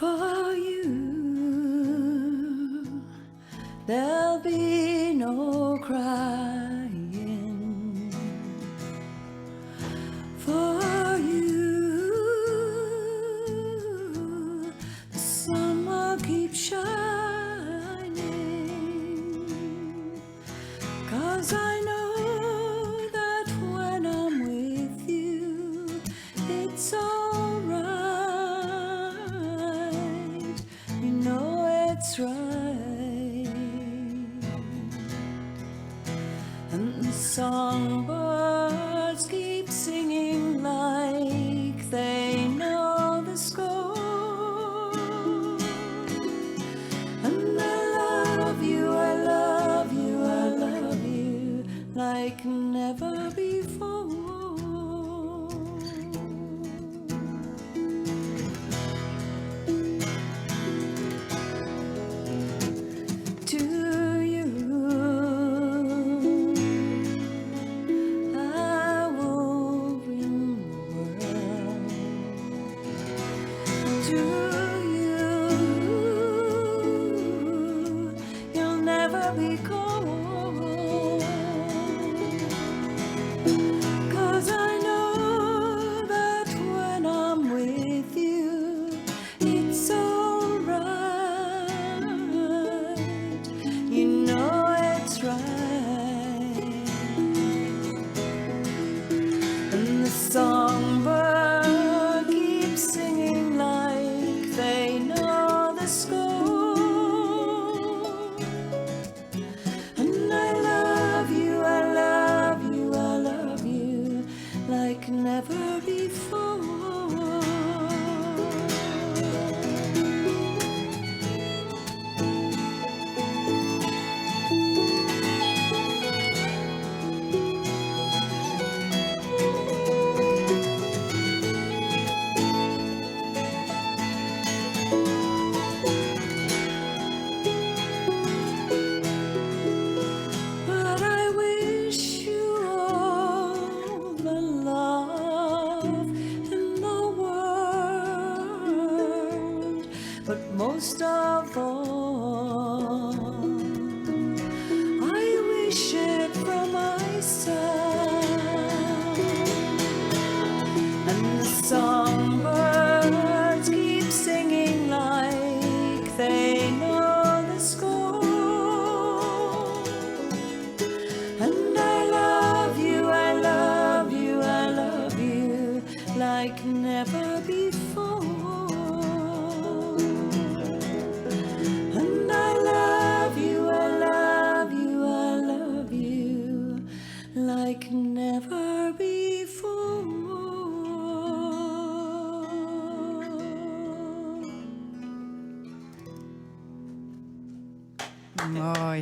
For you, there'll be no crying. For you, the sun will keep shining. 'Cause I know that when I'm with you, it's alright. You know it's right. And the songbirds keep singing like they know the score. And I love you, I love you, I love you like never before. To you, I will bring the world. To you, you'll never be cold. 'Cause I know that when I'm with you, it's alright. You know it's right. And the songbird keeps singing like they know the score. And I love you, I love you, I love you like never before. But I wish you all the love in the world. But most of all, I wish it for myself. And the songbirds keep singing like they know the score. And I love you, I love you, I love you like never before. And I love you, I love you, I love you like never before. Mooi.